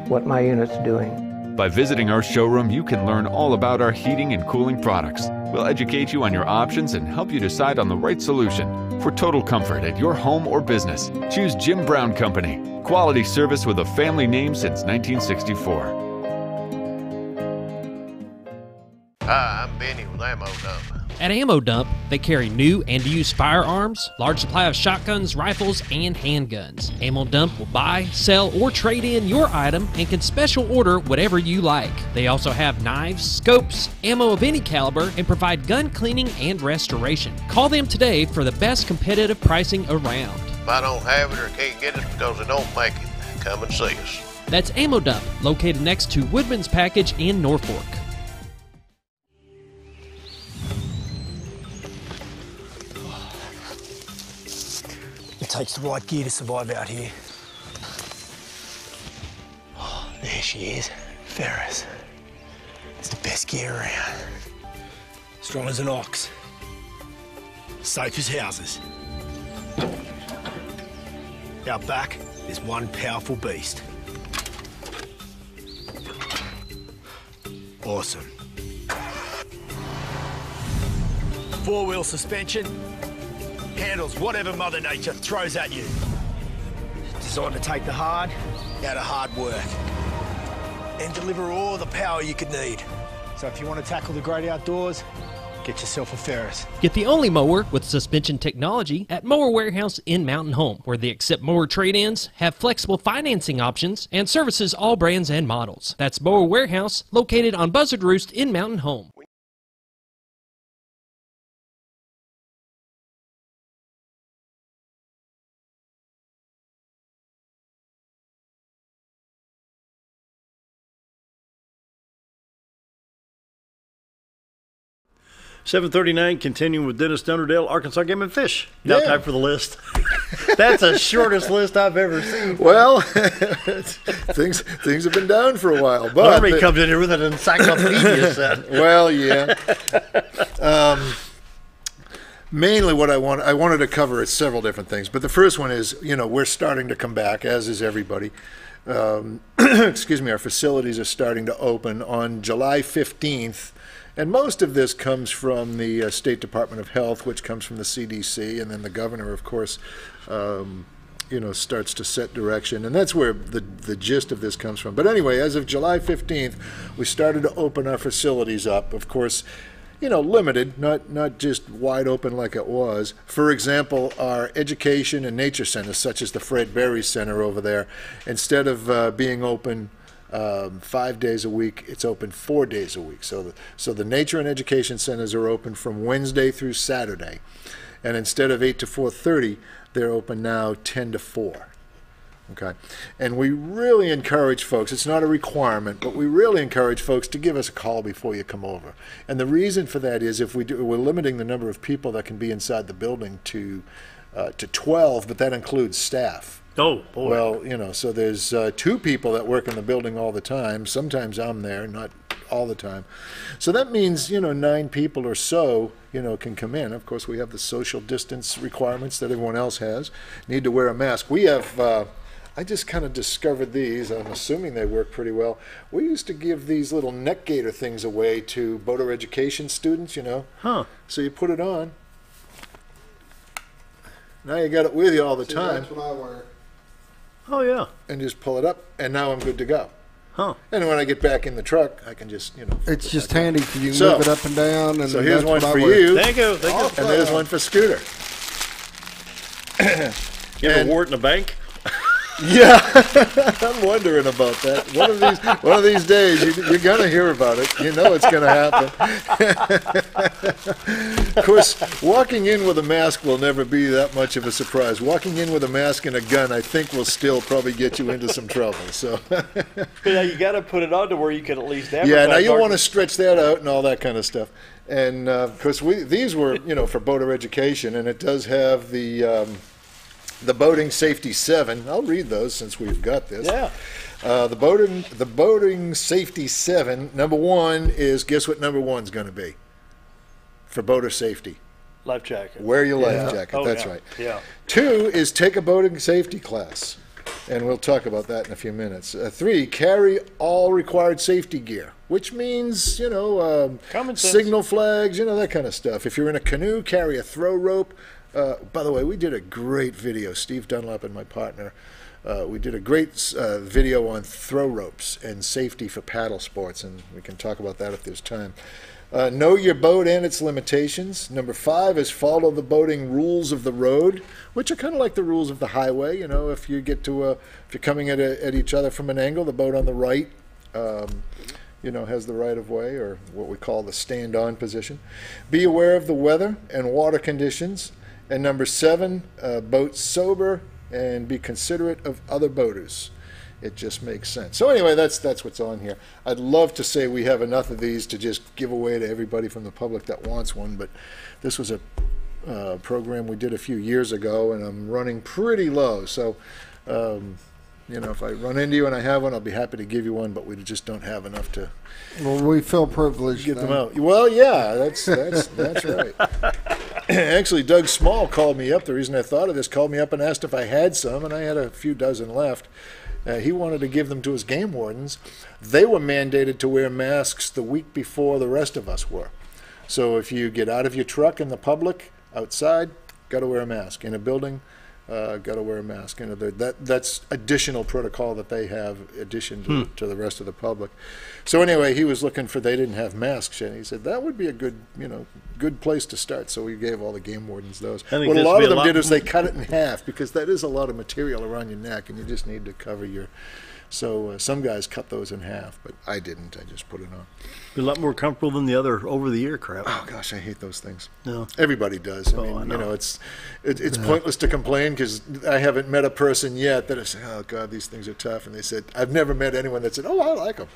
what my unit's doing. By visiting our showroom, you can learn all about our heating and cooling products. We'll educate you on your options and help you decide on the right solution. For total comfort at your home or business, choose Jim Brown Company. Quality service with a family name since 1964. Hi, I'm Benny with Ammo Dump. At Ammo Dump, they carry new and used firearms, large supply of shotguns, rifles, and handguns. Ammo Dump will buy, sell, or trade in your item and can special order whatever you like. They also have knives, scopes, ammo of any caliber, and provide gun cleaning and restoration. Call them today for the best competitive pricing around. If I don't have it or can't get it because they don't make it, come and see us. That's Ammo Dump, located next to Woodman's Package in Norfolk. It takes the right gear to survive out here. Oh, there she is, Ferris. It's the best gear around. Strong as an ox. Safe as houses. Out back, there's one powerful beast. Awesome. Four-wheel suspension. Handles whatever Mother Nature throws at you. Designed to take the hard out of hard work and deliver all the power you could need. So if you want to tackle the great outdoors, get yourself a Ferris. Get the only mower with suspension technology at Mower Warehouse in Mountain Home, where they accept mower trade-ins, have flexible financing options, and services all brands and models. That's Mower Warehouse, located on Buzzard Roost in Mountain Home. $7.39, continuing with Denis, Dunderdale, Arkansas Game and Fish. Now time for the list. That's the shortest list I've ever seen. Well, things have been down for a while. But Army comes in here with an encyclopedia set. Well, yeah. Mainly what I wanted to cover is several different things. But the first one is, we're starting to come back, as is everybody. Excuse me, our facilities are starting to open on July 15th. And most of this comes from the State Department of Health, which comes from the CDC, and then the governor, of course, starts to set direction, and that's where the gist of this comes from. But anyway, as of July 15th, we started to open our facilities up. Of course, limited, not just wide open like it was. For example, our education and nature centers, such as the Fred Berry Center over there, instead of being open 5 days a week, it's open 4 days a week. So the nature and education centers are open from Wednesday through Saturday, and instead of 8 to 4:30, they're open now 10 to 4. Okay, and we really encourage folks, it's not a requirement, but we really encourage folks to give us a call before you come over. And the reason for that is we're limiting the number of people that can be inside the building to 12, but that includes staff. Oh, boy. Well, so there's 2 people that work in the building all the time. Sometimes I'm there, not all the time. So that means, 9 people or so, can come in. Of course, we have the social distance requirements that everyone else has. Need to wear a mask. We have... I just kind of discovered these. I'm assuming they work pretty well. We used to give these little neck gaiter things away to boater education students, Huh. So you put it on. Now you got it with you all the time. That's what I wear. Oh, yeah. And just pull it up, and now I'm good to go. Huh. And when I get back in the truck, I can just, It's just handy because you can move it up and down. And so here's one for you. Thank you. And there's one for Scooter. You ever wore it in a bank? Yeah, I'm wondering about that. One of these days, you're gonna hear about it. It's gonna happen. Of course, walking in with a mask will never be that much of a surprise. Walking in with a mask and a gun, I think, will still probably get you into some trouble. So, you got to put it on to where you can at least advertise. Yeah, now you want to stretch that out and all that kind of stuff. And of course, these were for boater education, and it does have the Boating Safety 7. I'll read those since we've got this. Yeah. The Boating Safety 7, number 1 is, guess what number 1's going to be for boater safety? Life jacket. Wear your life jacket. Oh, that's yeah. right. Yeah. 2 is take a boating safety class, and we'll talk about that in a few minutes. 3, carry all required safety gear, which means, Common sense. Signal flags, that kind of stuff. If you're in a canoe, carry a throw rope. By the way, we did a great video, Steve Dunlap and my partner. We did a great video on throw ropes and safety for paddle sports, and we can talk about that if there's time. Know your boat and its limitations. Number 5 is follow the boating rules of the road, which are kind of like the rules of the highway. If you get to if you're coming at each other from an angle, the boat on the right has the right of way, or what we call the stand-on position. Be aware of the weather and water conditions. And number 7, boat sober and be considerate of other boaters. It just makes sense. So anyway, that's what's on here. I'd love to say we have enough of these to just give away to everybody from the public that wants one, but this was a program we did a few years ago, and I'm running pretty low. So, if I run into you and I have one, I'll be happy to give you one, but we just don't have enough to. Well, we feel privileged. Get them out. Well, yeah, that's right. Actually, Doug Small called me up. The reason I thought of this, called me up and asked if I had some, and I had a few dozen left. He wanted to give them to his game wardens. They were mandated to wear masks the week before the rest of us were. So if you get out of your truck in the public, outside, got to wear a mask. In a building, got to wear a mask. That's additional protocol that they have, addition to the rest of the public. So anyway, he was looking for, they didn't have masks yet. He said that would be a good place to start. So we gave all the game wardens those. What a lot of them did is they cut it in half, because that is a lot of material around your neck, and you just need to cover your. So some guys cut those in half, but I didn't. I just put it on. Be a lot more comfortable than the other over-the-ear crap. Oh gosh, I hate those things. No, everybody does. I mean, it's pointless to complain, because I haven't met a person yet that has said, "Oh God, these things are tough," and they said, "I've never met anyone that said, oh, I like them."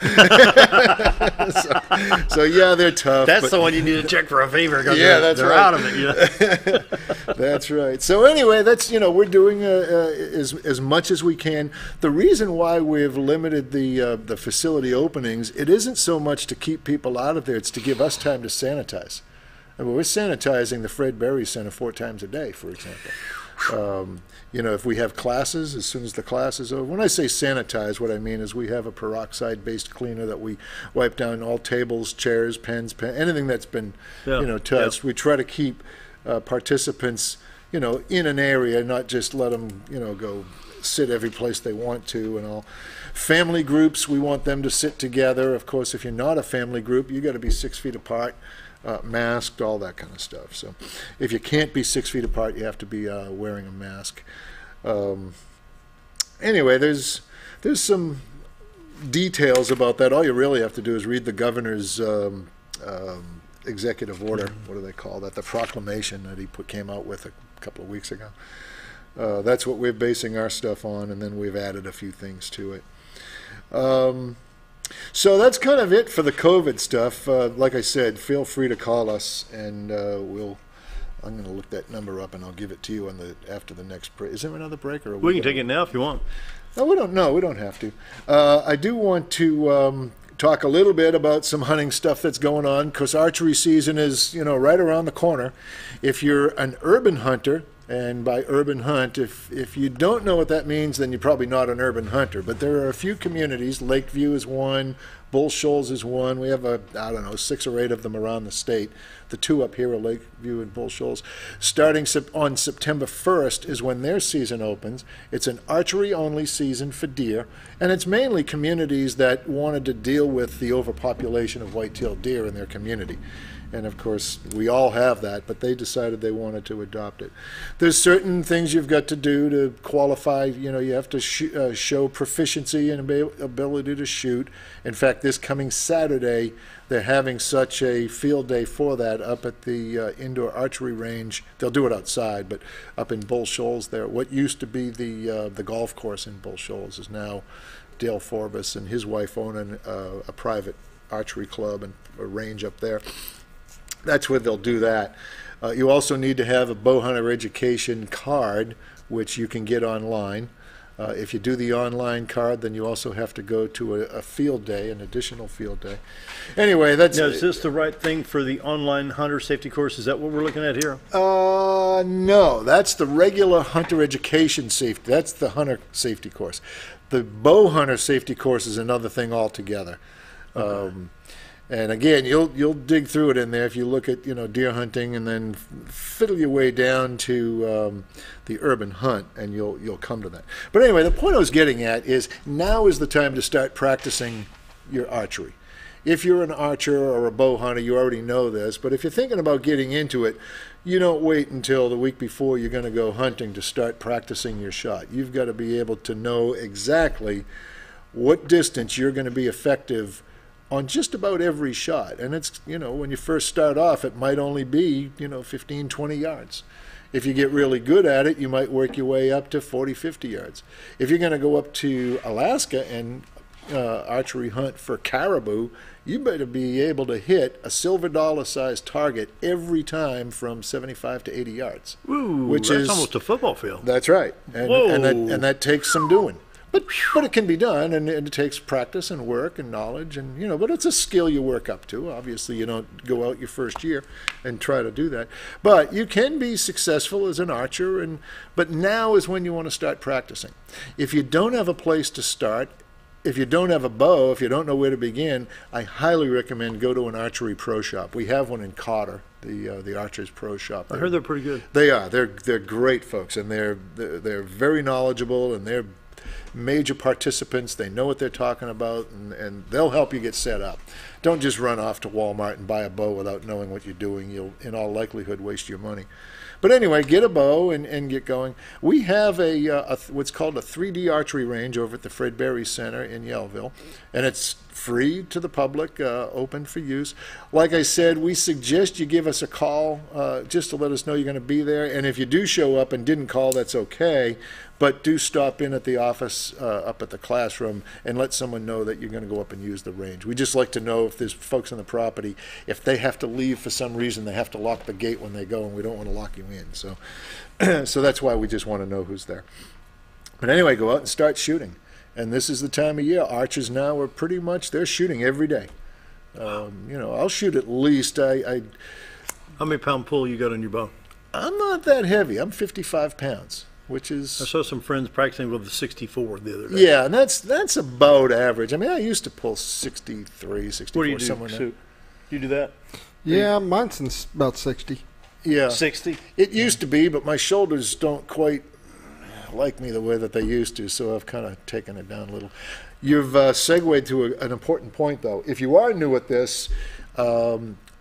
so yeah, they're tough. That's the one you need to check for a fever, because they're right. out of it. That's right. So anyway, that's we're doing as much as we can. The reason why we've limited the facility openings, it isn't so much to keep people out of there, it's to give us time to sanitize. I mean, we're sanitizing the Fred Berry Center 4 times a day, for example. If we have classes, as soon as the class is over. When I say sanitize, what I mean is we have a peroxide-based cleaner that we wipe down all tables, chairs, pens, anything that's been touched. We try to keep participants in an area, not just let them, go sit every place they want to and all. Family groups, we want them to sit together. Of course, if you're not a family group, you got to be 6 feet apart, masked, all that kind of stuff. So if you can't be 6 feet apart, you have to be wearing a mask. Anyway, there's some details about that. All you really have to do is read the governor's executive order. What do they call that? The proclamation that he came out with a couple of weeks ago. That's what we're basing our stuff on, and then we've added a few things to it. So that's kind of it for the COVID stuff. Like I said, feel free to call us, and I'm going to look that number up, and I'll give it to you after the next break. Is there another break? Or we can take it now if you want. No, we don't. No, we don't have to. I do want to talk a little bit about some hunting stuff that's going on, because archery season is, right around the corner. If you're an urban hunter, and by urban hunt, if you don't know what that means, then you're probably not an urban hunter. But there are a few communities. Lakeview is one. Bull Shoals is one. We have 6 or 8 of them around the state. The 2 up here are Lakeview and Bull Shoals. Starting on September 1st is when their season opens. It's an archery-only season for deer, and it's mainly communities that wanted to deal with the overpopulation of white-tailed deer in their community. And of course, we all have that, but they decided they wanted to adopt it. There's certain things you've got to do to qualify. You have to show proficiency and ability to shoot. In fact, this coming Saturday, they're having such a field day for that up at the indoor archery range. They'll do it outside, but up in Bull Shoals there. What used to be the golf course in Bull Shoals is now Dale Forbes and his wife own a private archery club and a range up there. That's where they'll do that. You also need to have a bow hunter education card, which you can get online. If you do the online card, then you also have to go to a field day, an additional field day. Anyway, that's... Now, is this the right thing for the online hunter safety course? Is that what we're looking at here? No, that's the regular hunter education safety. That's the hunter safety course. The bow hunter safety course is another thing altogether. Okay. And again, you'll dig through it in there if you look at deer hunting, and then fiddle your way down to the urban hunt, and you'll come to that. But anyway, the point I was getting at is now is the time to start practicing your archery. If you're an archer or a bow hunter, you already know this. But if you're thinking about getting into it, you don't wait until the week before you're going to go hunting to start practicing your shot. You've got to be able to know exactly what distance you're going to be effective on just about every shot. And it's, when you first start off, it might only be, 15, 20 yards. If you get really good at it, you might work your way up to 40, 50 yards. If you're going to go up to Alaska and archery hunt for caribou, you better be able to hit a silver dollar sized target every time from 75 to 80 yards. Ooh, that's almost a football field. That's right. And that takes some doing. But it can be done, and it takes practice and work and knowledge, and but it's a skill you work up to. Obviously, you don't go out your first year and try to do that. But you can be successful as an archer, but now is when you want to start practicing. If you don't have a place to start, if you don't have a bow, if you don't know where to begin, I highly recommend go to an archery pro shop. We have one in Cotter, the Archers Pro Shop. I heard they're pretty good. They are. They're great folks, and they're very knowledgeable, and they're major participants. They know what they're talking about, and they'll help you get set up. Don't just run off to Walmart and buy a bow without knowing what you're doing. You'll, in all likelihood, waste your money. But anyway, get a bow and get going. We have what's called a 3D archery range over at the Fred Berry Center in Yellville, and it's free to the public, open for use. Like I said, we suggest you give us a call just to let us know you're going to be there. And if you do show up and didn't call, that's okay. But do stop in at the office up at the classroom and let someone know that you're going to go up and use the range. We just like to know if there's folks on the property, if they have to leave for some reason, they have to lock the gate when they go, and we don't want to lock you in. So, so that's why we just want to know who's there. But anyway, go out and start shooting. And this is the time of year. Archers now are pretty much, they're shooting every day. I'll shoot at least, How many pound pull you got on your bow? I'm not that heavy. I'm 55 pounds. Which is, I saw some friends practicing with the 64 the other day. Yeah, and that's about average. I mean, I used to pull 63, 64. What do you do? Somewhere Do you do that? Yeah, mine's about 60. Yeah. 60? It used to be, but my shoulders don't quite like me the way that they used to, so I've kind of taken it down a little. You've segued to an important point, though. If you are new at this,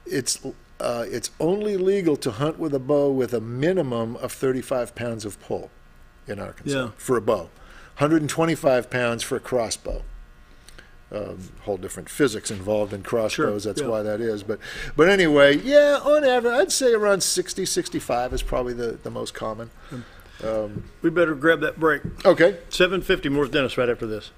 it's only legal to hunt with a bow with a minimum of 35 pounds of pull in Arkansas for a bow. 125 pounds for a crossbow. Whole different physics involved in crossbows. That's why that is. But anyway, yeah, on average, I'd say around 60, 65 is probably the most common. We better grab that break. Okay. 7:50, more with Dennis right after this.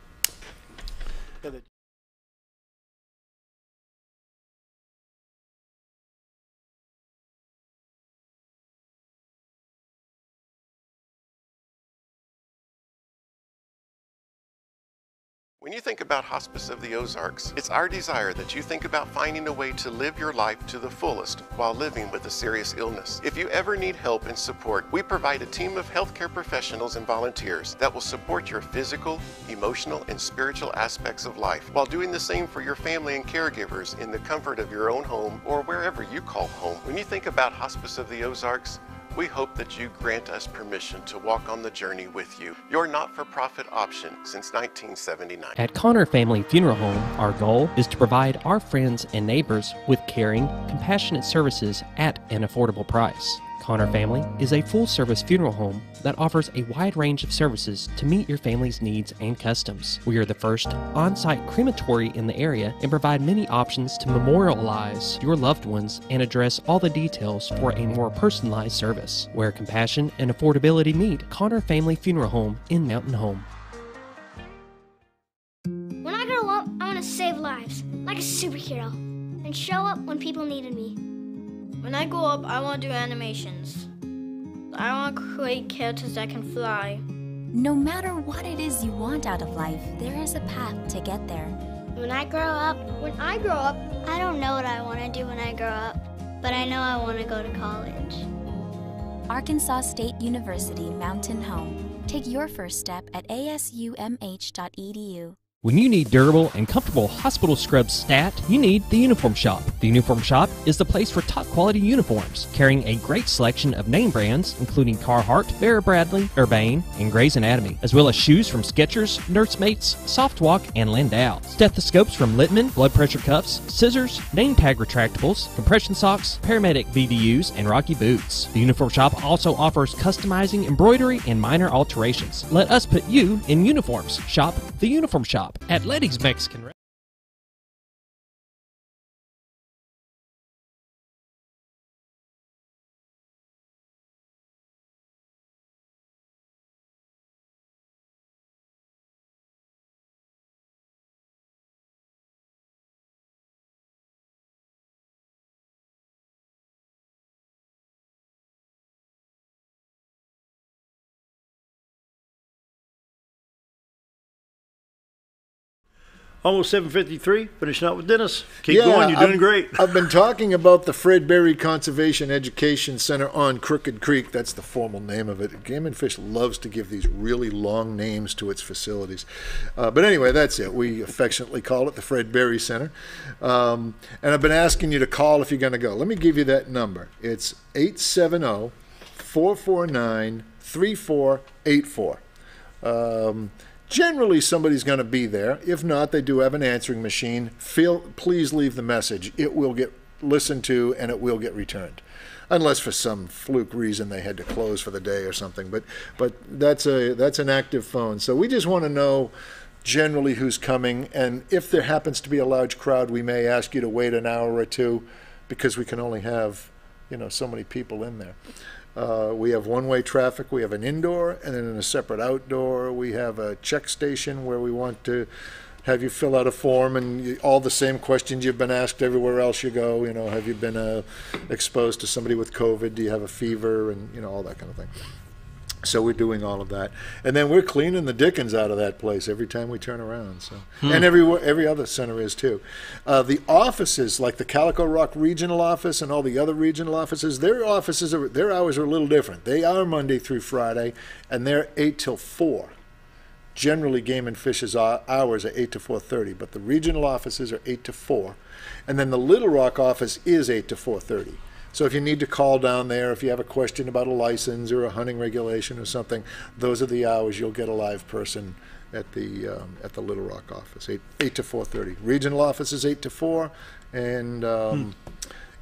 When you think about Hospice of the Ozarks, it's our desire that you think about finding a way to live your life to the fullest while living with a serious illness. If you ever need help and support, we provide a team of healthcare professionals and volunteers that will support your physical, emotional, and spiritual aspects of life while doing the same for your family and caregivers in the comfort of your own home or wherever you call home. When you think about Hospice of the Ozarks, we hope that you grant us permission to walk on the journey with you. Your not-for-profit option since 1979. At Connor Family Funeral Home, our goal is to provide our friends and neighbors with caring, compassionate services at an affordable price. Connor Family is a full-service funeral home that offers a wide range of services to meet your family's needs and customs. We are the first on-site crematory in the area and provide many options to memorialize your loved ones and address all the details for a more personalized service. Where compassion and affordability meet, Connor Family Funeral Home in Mountain Home. When I grow up, I want to save lives, like a superhero, and show up when people needed me. When I grow up, I want to do animations. I want to create characters that can fly. No matter what it is you want out of life, there is a path to get there. When I grow up, I don't know what I want to do when I grow up, but I know I want to go to college. Arkansas State University Mountain Home. Take your first step at asumh.edu. When you need durable and comfortable hospital scrubs stat, you need the Uniform Shop. The Uniform Shop is the place for top quality uniforms, carrying a great selection of name brands, including Carhartt, Vera Bradley, Urbane, and Grey's Anatomy, as well as shoes from Skechers, Nursemates, Softwalk, and Landau, stethoscopes from Littman, blood pressure cuffs, scissors, name tag retractables, compression socks, paramedic VDUs, and Rocky boots. The Uniform Shop also offers customizing, embroidery, and minor alterations. Let us put you in uniforms. Shop the Uniform Shop at Letty's Mexican Restaurant. Almost 7:53, finishing out with Dennis. Keep going, you're doing great. I've been talking about the Fred Berry Conservation Education Center on Crooked Creek. That's the formal name of it. Game and Fish loves to give these really long names to its facilities. But anyway, that's it. We affectionately call it the Fred Berry Center. And I've been asking you to call if you're going to go. Let me give you that number. It's 870-449-3484. Generally, somebody's going to be there. If not, they do have an answering machine. Please leave the message. It will get listened to, and it will get returned. Unless for some fluke reason they had to close for the day or something. But that's an active phone. So we just want to know generally who's coming. And if there happens to be a large crowd, we may ask you to wait an hour or two because we can only have, so many people in there. We have one-way traffic, we have an indoor, and then in a separate outdoor, we have a check station where we want to have you fill out a form and all the same questions you've been asked everywhere else you go. Have you been exposed to somebody with COVID? Do you have a fever? And, all that kind of thing. So we're doing all of that. And then we're cleaning the dickens out of that place every time we turn around. So, And every other center is too. The offices, like the Calico Rock Regional Office and all the other regional offices, their hours are a little different. They are Monday through Friday, and they're 8 till 4. Generally, Game and Fish's hours are 8 to 4:30, but the regional offices are 8 to 4. And then the Little Rock office is 8 to 4:30. So if you need to call down there, if you have a question about a license or a hunting regulation or something, those are the hours you'll get a live person at the Little Rock office, 8 to 4:30. Regional office is 8 to 4, and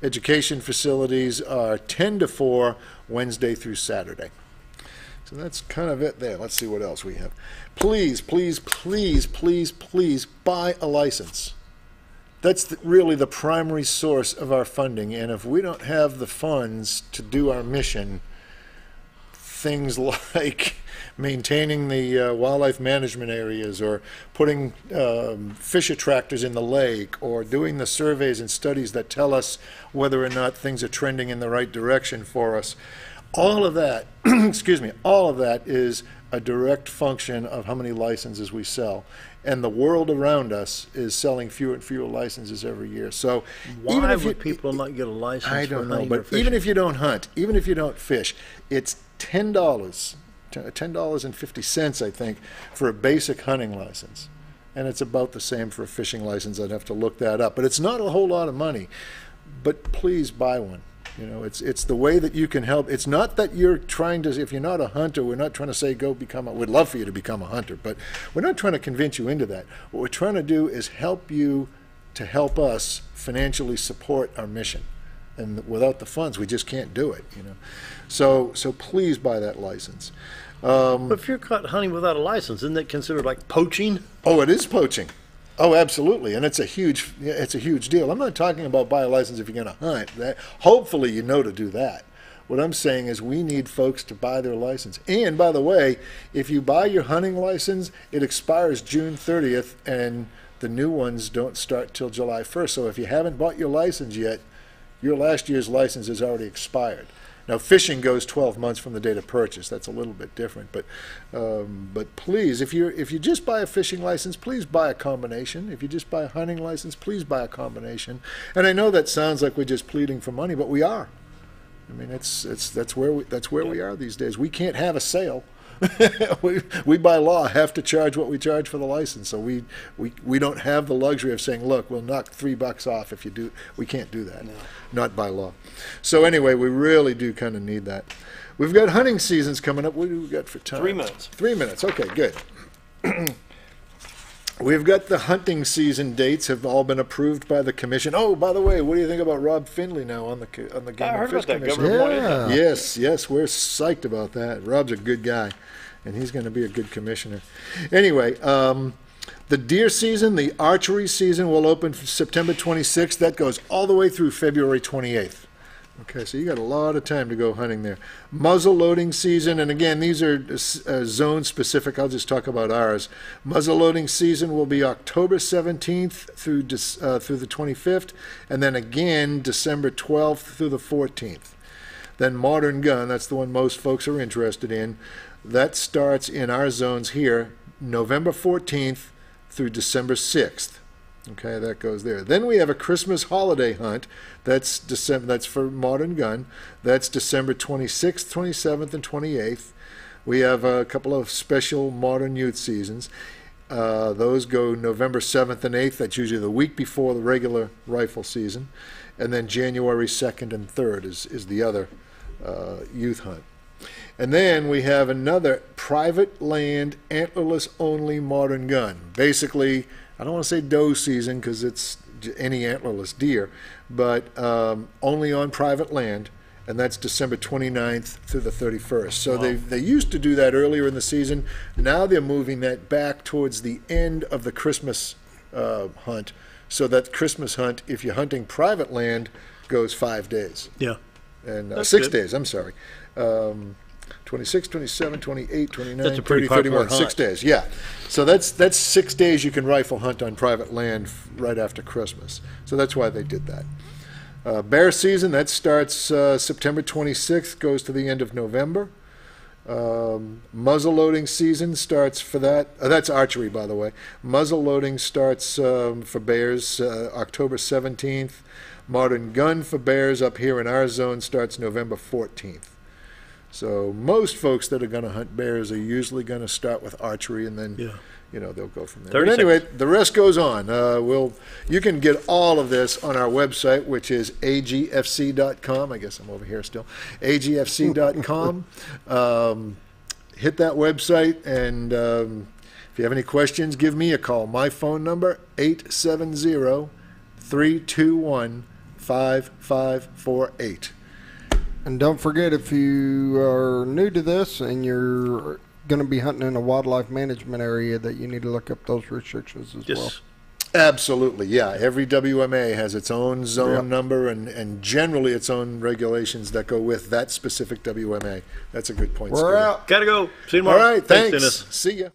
education facilities are 10 to 4 Wednesday through Saturday. So that's kind of it there. Let's see what else we have. Please, please, please, please, please buy a license. That's really the primary source of our funding, and if we don't have the funds to do our mission, things like maintaining the wildlife management areas, or putting fish attractors in the lake, or doing the surveys and studies that tell us whether or not things are trending in the right direction for us, all of that, excuse me, all of that is a direct function of how many licenses we sell. And the world around us is selling fewer and fewer licenses every year. So why would people not get a license? I don't know, but even if you don't hunt, even if you don't fish, it's $10.50, I think, for a basic hunting license. And it's about the same for a fishing license. I'd have to look that up. But it's not a whole lot of money. But please buy one. You know, it's the way that you can help. It's not that you're trying to, if you're not a hunter, we're not trying to say go become we'd love for you to become a hunter, but we're not trying to convince you into that. What we're trying to do is help you to help us financially support our mission. And without the funds, we just can't do it, you know. So please buy that license. But if you're caught hunting without a license, isn't that considered like poaching? Oh, it is poaching. Oh, absolutely, and it's a huge deal. I'm not talking about buy a license if you're going to hunt. Hopefully you know to do that. What I'm saying is we need folks to buy their license. And by the way, if you buy your hunting license, it expires June 30th, and the new ones don't start till July 1st. So if you haven't bought your license yet, your last year's license is already expired. Now, fishing goes 12 months from the date of purchase. That's a little bit different, but please, if you just buy a fishing license, please buy a combination. If you just buy a hunting license, please buy a combination. And I know that sounds like we're just pleading for money, but we are. I mean, that's where we are these days. We can't have a sale. we by law have to charge what we charge for the license. So we don't have the luxury of saying, look, we'll knock $3 off if you do. We can't do that, not by law. So anyway, we really do kind of need that. We've got hunting seasons coming up. What do we got for time? 3 minutes. 3 minutes. Okay, good. We've got the hunting season dates have all been approved by the commission. Oh, by the way, what do you think about Rob Findlay now on the Game and Fish Commission? Yeah. Yes, we're psyched about that. Rob's a good guy, and he's going to be a good commissioner. Anyway, the deer season, the archery season will open September 26th. That goes all the way through February 28th. Okay, so you got a lot of time to go hunting there. Muzzle loading season, and again, these are zone specific. I'll just talk about ours. Muzzle loading season will be October 17th through the 25th, and then again December 12th through the 14th. Then modern gun, that's the one most folks are interested in. That starts in our zones here, November 14th through December 6th. Okay, that goes there. Then we have a Christmas holiday hunt. That's for modern gun. That's December 26th, 27th, and 28th. We have a couple of special modern youth seasons. Those go November 7th and 8th. That's usually the week before the regular rifle season. And then January 2nd and 3rd is the other youth hunt. And then we have another private land, antlerless only modern gun. Basically, I don't want to say doe season because it's any antlerless deer, but only on private land, and that's December 29th through the 31st. So they used to do that earlier in the season. Now they're moving that back towards the end of the Christmas hunt, so that Christmas hunt, if you're hunting private land, goes 5 days. Yeah. And 6 days, I'm sorry. 26, 27, 28, 29, that's a pretty 30, 31, hunt. 6 days, yeah. So that's 6 days you can rifle hunt on private land right after Christmas. So that's why they did that. Bear season, that starts September 26th, goes to the end of November. Muzzle loading season starts for that. That's archery, by the way. Muzzle loading starts for bears October 17th. Modern gun for bears up here in our zone starts November 14th. So most folks that are going to hunt bears are usually going to start with archery, and then you know, they'll go from there. But anyway, the rest goes on. You can get all of this on our website, which is agfc.com. I guess I'm over here still. agfc.com. Hit that website, and if you have any questions, give me a call. My phone number, 870-321-5548. And don't forget, if you are new to this and you're going to be hunting in a wildlife management area, that you need to look up those restrictions as well. Absolutely, yeah. Every WMA has its own zone number and generally its own regulations that go with that specific WMA. That's a good point. We're out. Gotta go. See you tomorrow. All right, thanks. Dennis. See ya.